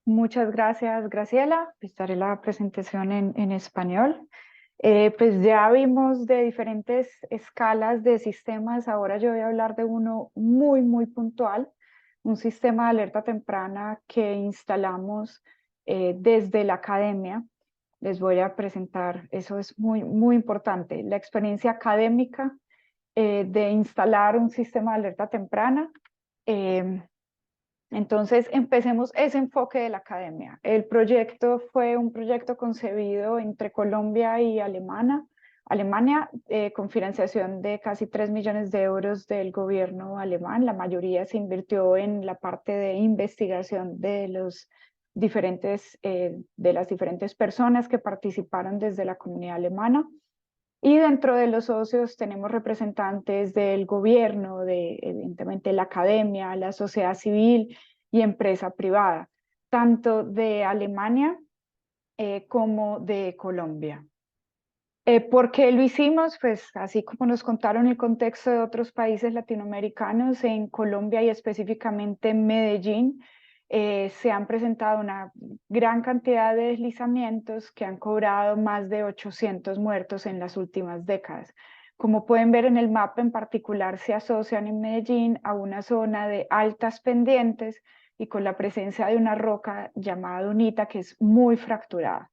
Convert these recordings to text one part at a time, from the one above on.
Muchas gracias, Graciela. Estaré la presentación en español. Pues ya vimos de diferentes escalas de sistemas. Ahora yo voy a hablar de uno muy puntual, un sistema de alerta temprana que instalamos desde la academia. Les voy a presentar, eso es muy importante, la experiencia académica de instalar un sistema de alerta temprana. Eh, entonces, empecemos ese enfoque de la academia. El proyecto fue un proyecto concebido entre Colombia y Alemania, con financiación de casi 3 millones de euros del gobierno alemán. La mayoría se invirtió en la parte de investigación de de las diferentes personas que participaron desde la comunidad alemana. Y dentro de los socios tenemos representantes del gobierno, evidentemente la academia, la sociedad civil y empresa privada, tanto de Alemania como de Colombia. ¿Por qué lo hicimos? Pues así como nos contaron el contexto de otros países latinoamericanos, en Colombia y específicamente en Medellín, se han presentado una gran cantidad de deslizamientos que han cobrado más de 800 muertos en las últimas décadas. Como pueden ver en el mapa, en particular se asocian en Medellín a una zona de altas pendientes y con la presencia de una roca llamada dunita que es muy fracturada.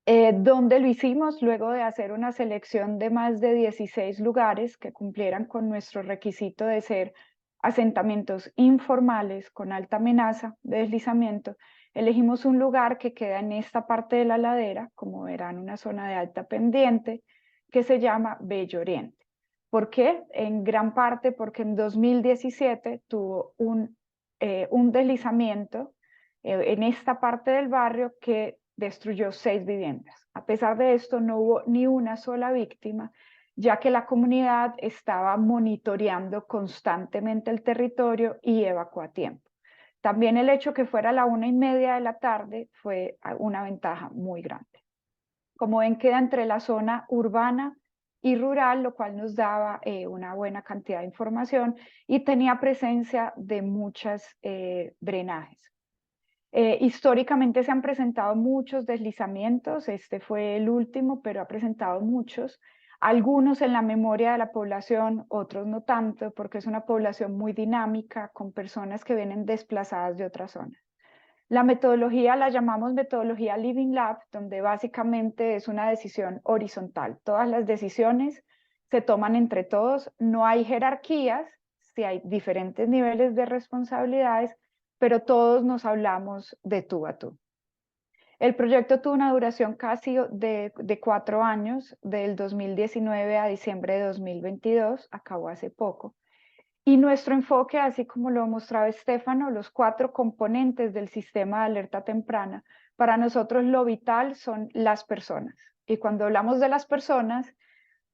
¿Dónde lo hicimos? Luego de hacer una selección de más de 16 lugares que cumplieran con nuestro requisito de ser asentamientos informales con alta amenaza de deslizamiento, elegimos un lugar que queda en esta parte de la ladera, como verán, una zona de alta pendiente, que se llama Bello Oriente. ¿Por qué? En gran parte porque en 2017 tuvo un deslizamiento en esta parte del barrio que destruyó 6 viviendas. A pesar de esto, no hubo ni una sola víctima, ya que la comunidad estaba monitoreando constantemente el territorio y evacuó a tiempo. También el hecho que fuera a la 1:30 de la tarde fue una ventaja muy grande. Como ven, queda entre la zona urbana y rural, lo cual nos daba una buena cantidad de información y tenía presencia de muchos drenajes. Históricamente se han presentado muchos deslizamientos, este fue el último, pero ha presentado muchos, algunos en la memoria de la población, otros no tanto, porque es una población muy dinámica, con personas que vienen desplazadas de otras zonas. La metodología la llamamos metodología Living Lab, donde básicamente es una decisión horizontal. Todas las decisiones se toman entre todos, no hay jerarquías, sí hay diferentes niveles de responsabilidades, pero todos nos hablamos de tú a tú. El proyecto tuvo una duración casi de 4 años, del 2019 a diciembre de 2022, acabó hace poco. Y nuestro enfoque, así como lo mostraba Estefano, los 4 componentes del sistema de alerta temprana, para nosotros lo vital son las personas. Y cuando hablamos de las personas,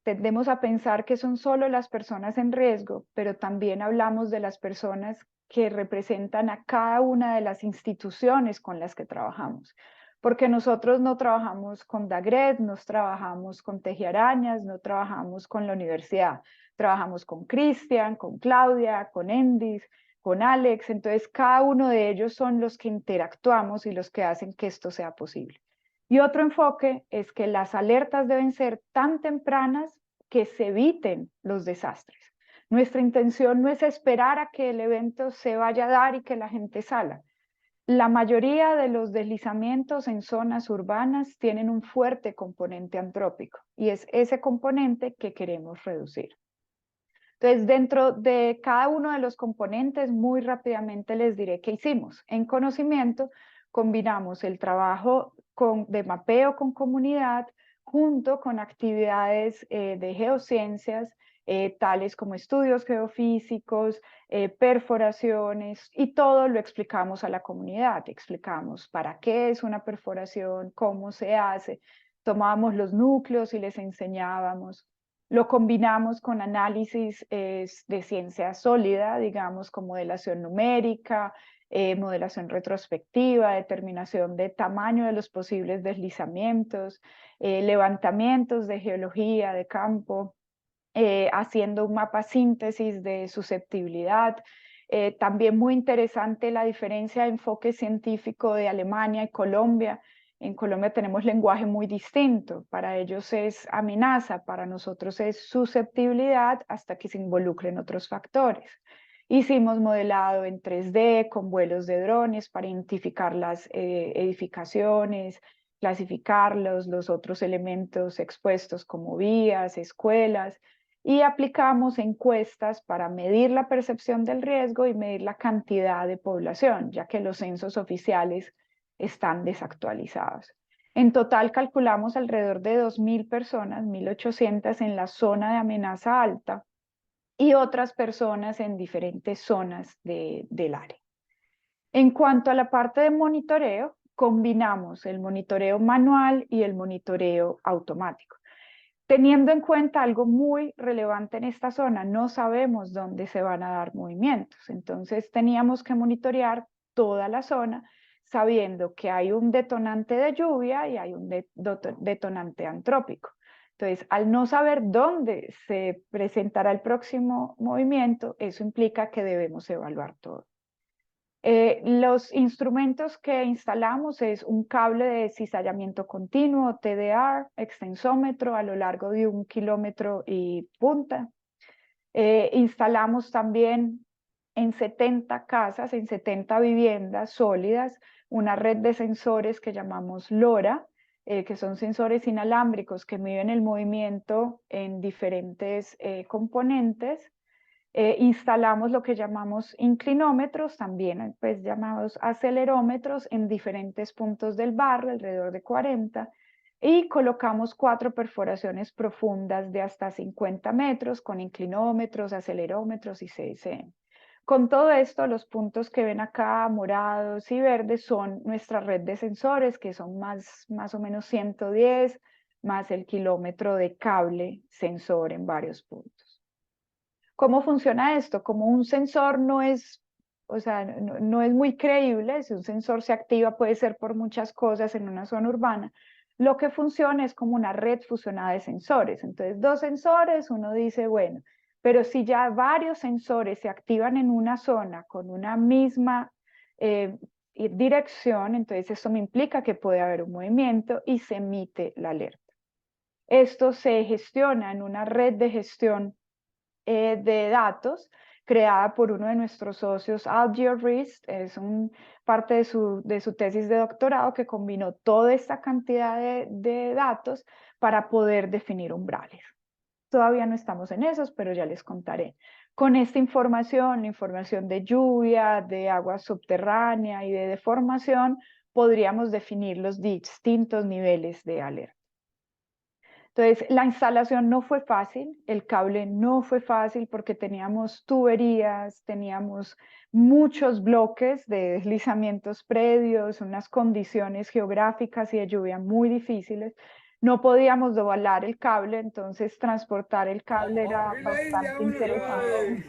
tendemos a pensar que son solo las personas en riesgo, pero también hablamos de las personas que representan a cada una de las instituciones con las que trabajamos. Porque nosotros no trabajamos con DAGRED, no trabajamos con Tejiarañas, no trabajamos con la universidad. Trabajamos con Cristian, con Claudia, con Endis, con Alex. Entonces, cada uno de ellos son los que interactuamos y los que hacen que esto sea posible. Y otro enfoque es que las alertas deben ser tan tempranas que se eviten los desastres. Nuestra intención no es esperar a que el evento se vaya a dar y que la gente salga. La mayoría de los deslizamientos en zonas urbanas tienen un fuerte componente antrópico y es ese componente que queremos reducir. Entonces, dentro de cada uno de los componentes, muy rápidamente les diré qué hicimos. En conocimiento, combinamos el trabajo de mapeo con comunidad junto con actividades de geociencias, tales como estudios geofísicos, perforaciones, y todo lo explicamos a la comunidad. Explicamos para qué es una perforación, cómo se hace, tomábamos los núcleos y les enseñábamos. Lo combinamos con análisis de ciencia sólida, digamos, con modelación numérica, modelación retrospectiva, determinación de tamaño de los posibles deslizamientos, levantamientos de geología de campo, haciendo un mapa síntesis de susceptibilidad, También muy interesante la diferencia de enfoque científico de Alemania y Colombia. En Colombia tenemos lenguaje muy distinto. Para ellos es amenaza, para nosotros es susceptibilidad hasta que se involucren otros factores. Hicimos modelado en 3D con vuelos de drones para identificar las edificaciones, clasificarlos, los otros elementos expuestos como vías, escuelas, y aplicamos encuestas para medir la percepción del riesgo y medir la cantidad de población, ya que los censos oficiales están desactualizados. En total calculamos alrededor de 2.000 personas, 1.800 en la zona de amenaza alta y otras personas en diferentes zonas del área. En cuanto a la parte de monitoreo, combinamos el monitoreo manual y el monitoreo automático. Teniendo en cuenta algo muy relevante en esta zona, no sabemos dónde se van a dar movimientos. Entonces teníamos que monitorear toda la zona sabiendo que hay un detonante de lluvia y hay un detonante antrópico. Entonces, al no saber dónde se presentará el próximo movimiento, eso implica que debemos evaluar todo. Los instrumentos que instalamos es un cable de cizallamiento continuo, TDR, extensómetro a lo largo de 1 kilómetro y punta. Instalamos también en 70 casas, en 70 viviendas sólidas, una red de sensores que llamamos LoRa, que son sensores inalámbricos que miden el movimiento en diferentes componentes. Instalamos lo que llamamos inclinómetros, también pues llamados acelerómetros en diferentes puntos del barrio, alrededor de 40, y colocamos 4 perforaciones profundas de hasta 50 metros con inclinómetros, acelerómetros y CSM. Con todo esto, los puntos que ven acá, morados y verdes, son nuestra red de sensores, que son más o menos 110, más el kilómetro de cable sensor en varios puntos. ¿Cómo funciona esto? Como un sensor no es, o sea, no es muy creíble, si un sensor se activa puede ser por muchas cosas en una zona urbana, lo que funciona es como una red fusionada de sensores. Entonces, 2 sensores, uno dice, bueno, pero si ya varios sensores se activan en una zona con una misma dirección, entonces esto me implica que puede haber un movimiento y se emite la alerta. Esto se gestiona en una red de gestión de datos creada por uno de nuestros socios, AlgeoRIST, es parte de su tesis de doctorado que combinó toda esta cantidad de datos para poder definir umbrales. Todavía no estamos en esos, pero ya les contaré. Con esta información, la información de lluvia, de agua subterránea y de deformación, podríamos definir los distintos niveles de alerta. Entonces, la instalación no fue fácil, el cable no fue fácil porque teníamos tuberías, teníamos muchos bloques de deslizamientos predios, unas condiciones geográficas y de lluvia muy difíciles. No podíamos doblar el cable, entonces transportar el cable era bastante interesante.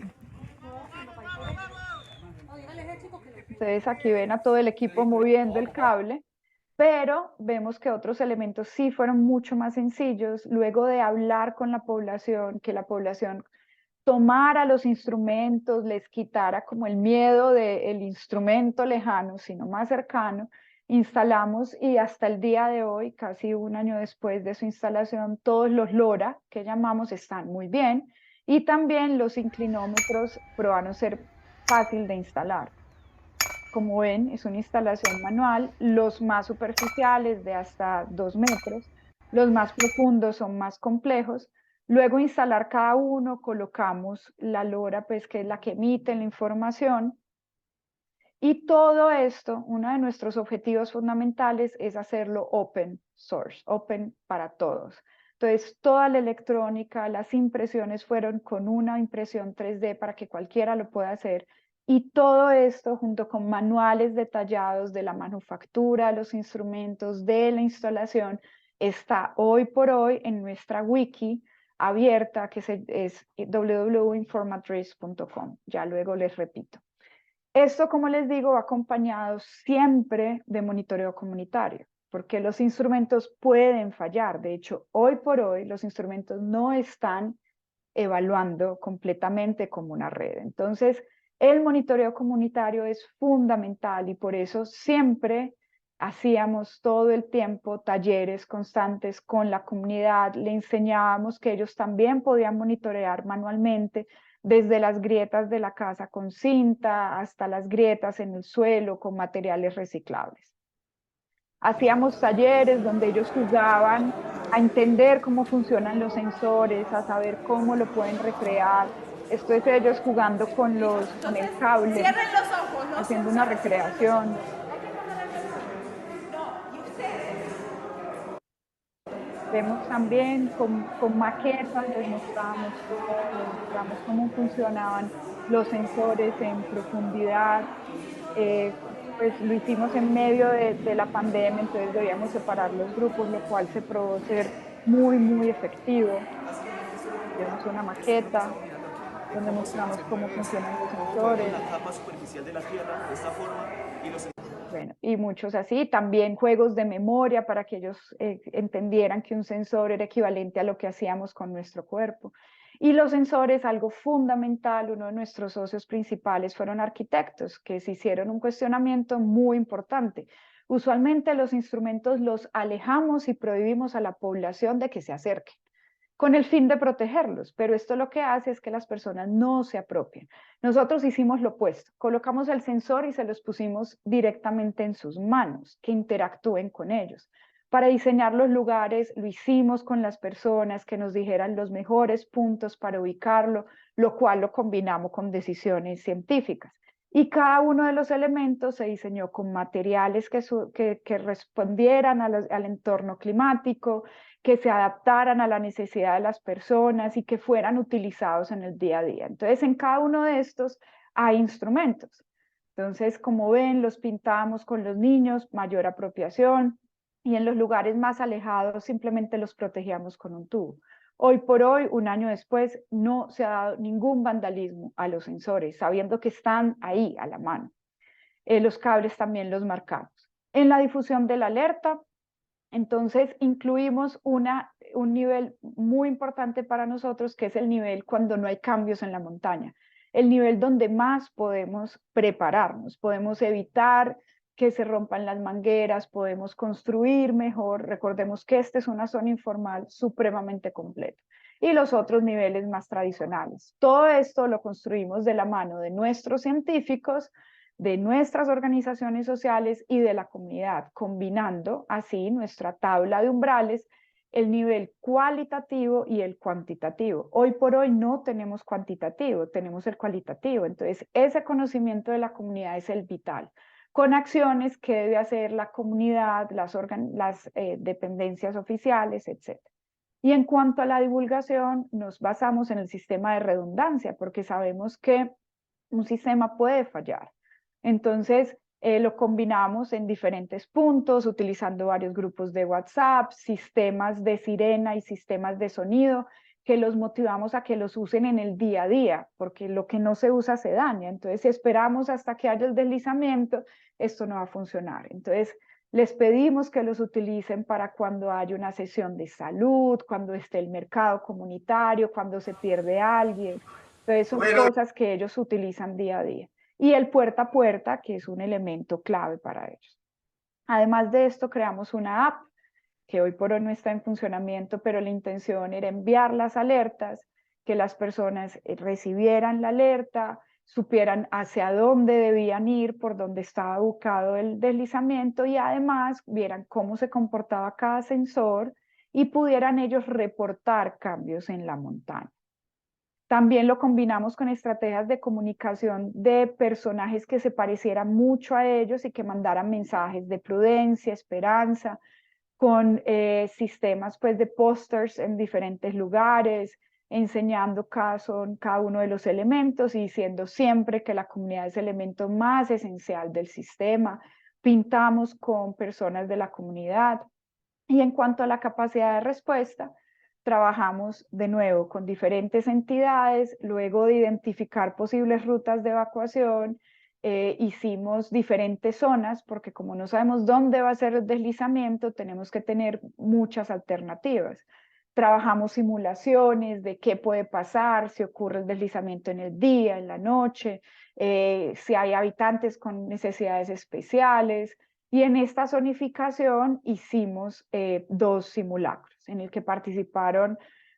Entonces, aquí ven a todo el equipo moviendo el cable, pero vemos que otros elementos sí fueron mucho más sencillos. Luego de hablar con la población, que la población tomara los instrumentos, les quitara como el miedo del instrumento lejano, sino más cercano, instalamos y hasta el día de hoy, casi un año después de su instalación, todos los LoRa que llamamos están muy bien y también los inclinómetros probaron ser fácil de instalar. Como ven, es una instalación manual, los más superficiales de hasta 2 metros, los más profundos son más complejos. Luego instalar cada uno, colocamos la LoRa, pues que es la que emite la información. Y todo esto, uno de nuestros objetivos fundamentales es hacerlo open source, open para todos. Entonces, toda la electrónica, las impresiones fueron con una impresión 3D para que cualquiera lo pueda hacer. Y todo esto junto con manuales detallados de la manufactura, los instrumentos, de la instalación, está hoy por hoy en nuestra wiki abierta que es www.informatrice.com. Ya luego les repito. Esto, como les digo, va acompañado siempre de monitoreo comunitario, porque los instrumentos pueden fallar. De hecho, hoy por hoy los instrumentos no están evaluando completamente como una red. Entonces, El monitoreo comunitario es fundamental y por eso siempre hacíamos todo el tiempo talleres constantes con la comunidad, le enseñábamos que ellos también podían monitorear manualmente desde las grietas de la casa con cinta hasta las grietas en el suelo con materiales reciclables. Hacíamos talleres donde ellos jugaban a entender cómo funcionan los sensores, a saber cómo lo pueden recrear. Esto es ellos jugando con el cable, Cierren los ojos, los haciendo una sensores, cierren los ojos. recreación. No, y ustedes. Vemos también con maquetas, les mostramos todo, les mostramos cómo funcionaban los sensores en profundidad. Pues lo hicimos en medio de la pandemia, entonces debíamos separar los grupos, lo cual se probó ser muy, muy efectivo. Vemos una maqueta donde mostramos cómo funcionan los la sensores. capa superficial de la Tierra de esta forma y los... Bueno, y muchos así, también juegos de memoria para que ellos entendieran que un sensor era equivalente a lo que hacíamos con nuestro cuerpo. Y los sensores, algo fundamental, uno de nuestros socios principales fueron arquitectos que se hicieron un cuestionamiento muy importante. Usualmente los instrumentos los alejamos y prohibimos a la población de que se acerquen con el fin de protegerlos, pero esto lo que hace es que las personas no se apropien. Nosotros hicimos lo opuesto, colocamos el sensor y se los pusimos directamente en sus manos, que interactúen con ellos. Para diseñar los lugares lo hicimos con las personas que nos dijeran los mejores puntos para ubicarlo, lo cual lo combinamos con decisiones científicas. Y cada uno de los elementos se diseñó con materiales que respondieran al entorno climático, que se adaptaran a la necesidad de las personas y que fueran utilizados en el día a día. Entonces, en cada uno de estos hay instrumentos. Entonces, como ven, los pintamos con los niños, mayor apropiación, y en los lugares más alejados simplemente los protegíamos con un tubo. Hoy por hoy, un año después, no se ha dado ningún vandalismo a los sensores, sabiendo que están ahí a la mano. Los cables también los marcamos. En la difusión de la alerta, entonces incluimos un nivel muy importante para nosotros, que es el nivel cuando no hay cambios en la montaña, el nivel donde más podemos prepararnos, podemos evitar que se rompan las mangueras, podemos construir mejor. Recordemos que esta es una zona informal supremamente completa. Y los otros niveles más tradicionales. Todo esto lo construimos de la mano de nuestros científicos, de nuestras organizaciones sociales y de la comunidad, combinando así nuestra tabla de umbrales, el nivel cualitativo y el cuantitativo. Hoy por hoy no tenemos cuantitativo, tenemos el cualitativo. Entonces, ese conocimiento de la comunidad es el vital, con acciones que debe hacer la comunidad, las dependencias oficiales, etc. Y en cuanto a la divulgación, nos basamos en el sistema de redundancia, porque sabemos que un sistema puede fallar. Entonces, lo combinamos en diferentes puntos, utilizando varios grupos de WhatsApp, sistemas de sirena y sistemas de sonido, que los motivamos a que los usen en el día a día, porque lo que no se usa se daña. Entonces, si esperamos hasta que haya el deslizamiento, esto no va a funcionar. Entonces, les pedimos que los utilicen para cuando haya una sesión de salud, cuando esté el mercado comunitario, cuando se pierde alguien. Entonces, son cosas que ellos utilizan día a día. Y el puerta a puerta, que es un elemento clave para ellos. Además de esto, creamos una app que hoy por hoy no está en funcionamiento, pero la intención era enviar las alertas, que las personas recibieran la alerta, supieran hacia dónde debían ir, por dónde estaba ubicado el deslizamiento y además vieran cómo se comportaba cada sensor y pudieran ellos reportar cambios en la montaña. También lo combinamos con estrategias de comunicación de personajes que se parecieran mucho a ellos y que mandaran mensajes de prudencia, esperanza, con sistemas pues de pósters en diferentes lugares, enseñando cada uno de los elementos y diciendo siempre que la comunidad es el elemento más esencial del sistema. Pintamos con personas de la comunidad. Y en cuanto a la capacidad de respuesta, trabajamos de nuevo con diferentes entidades, luego de identificar posibles rutas de evacuación, hicimos diferentes zonas, porque como no sabemos dónde va a ser el deslizamiento, tenemos que tener muchas alternativas. Trabajamos simulaciones de qué puede pasar, si ocurre el deslizamiento en el día, en la noche, si hay habitantes con necesidades especiales. Y en esta zonificación hicimos 2 simulacros en el que participaron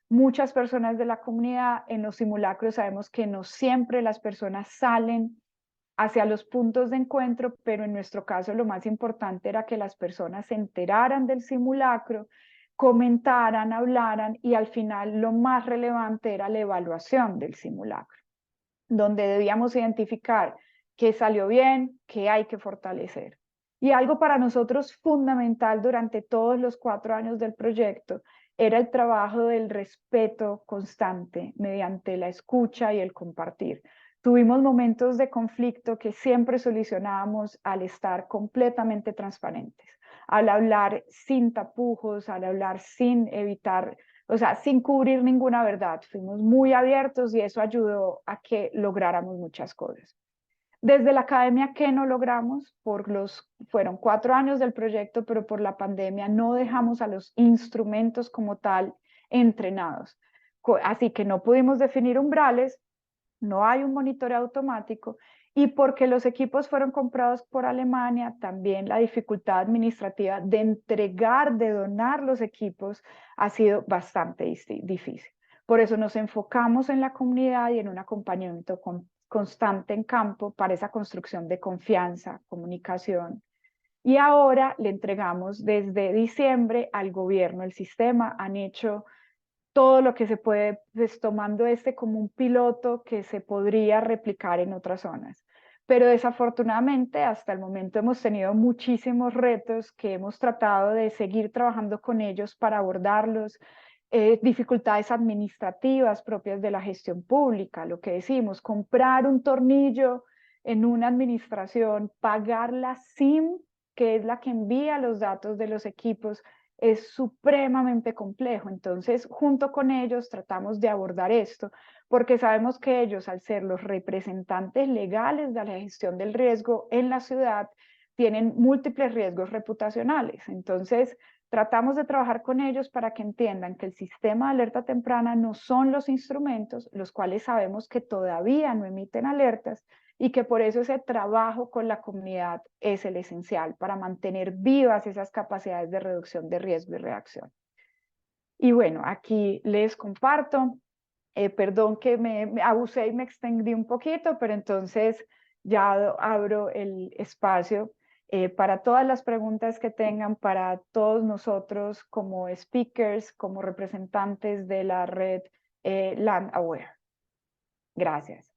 muchas personas de la comunidad. En los simulacros sabemos que no siempre las personas salen hacia los puntos de encuentro, pero en nuestro caso lo más importante era que las personas se enteraran del simulacro, comentaran, hablaran, y al final lo más relevante era la evaluación del simulacro, donde debíamos identificar qué salió bien, qué hay que fortalecer. Y algo para nosotros fundamental durante todos los 4 años del proyecto era el trabajo del respeto constante mediante la escucha y el compartir. Tuvimos momentos de conflicto que siempre solucionábamos al estar completamente transparentes, al hablar sin tapujos, al hablar sin evitar, o sea, sin cubrir ninguna verdad. Fuimos muy abiertos y eso ayudó a que lográramos muchas cosas. Desde la academia, ¿qué no logramos? Fueron 4 años del proyecto, pero por la pandemia no dejamos a los instrumentos como tal entrenados. Así que no pudimos definir umbrales, no hay un monitoreo automático, y porque los equipos fueron comprados por Alemania, también la dificultad administrativa de entregar, de donar los equipos ha sido bastante difícil. Por eso nos enfocamos en la comunidad y en un acompañamiento constante en campo para esa construcción de confianza, comunicación. Y ahora le entregamos desde diciembre al gobierno el sistema. Han hecho todo lo que se puede, pues, tomando este como un piloto que se podría replicar en otras zonas. Pero desafortunadamente hasta el momento hemos tenido muchísimos retos que hemos tratado de seguir trabajando con ellos para abordarlos, dificultades administrativas propias de la gestión pública, lo que decimos, comprar un tornillo en una administración, pagar la SIM, que es la que envía los datos de los equipos, es supremamente complejo. Entonces, junto con ellos tratamos de abordar esto, porque sabemos que ellos, al ser los representantes legales de la gestión del riesgo en la ciudad, tienen múltiples riesgos reputacionales. Entonces, tratamos de trabajar con ellos para que entiendan que el sistema de alerta temprana no son los instrumentos, los cuales sabemos que todavía no emiten alertas, y que por eso ese trabajo con la comunidad es el esencial para mantener vivas esas capacidades de reducción de riesgo y reacción. Y bueno, aquí les comparto, perdón que me abusé y me extendí un poquito, pero entonces ya abro el espacio para todas las preguntas que tengan, para todos nosotros como speakers, como representantes de la red Land Aware. Gracias.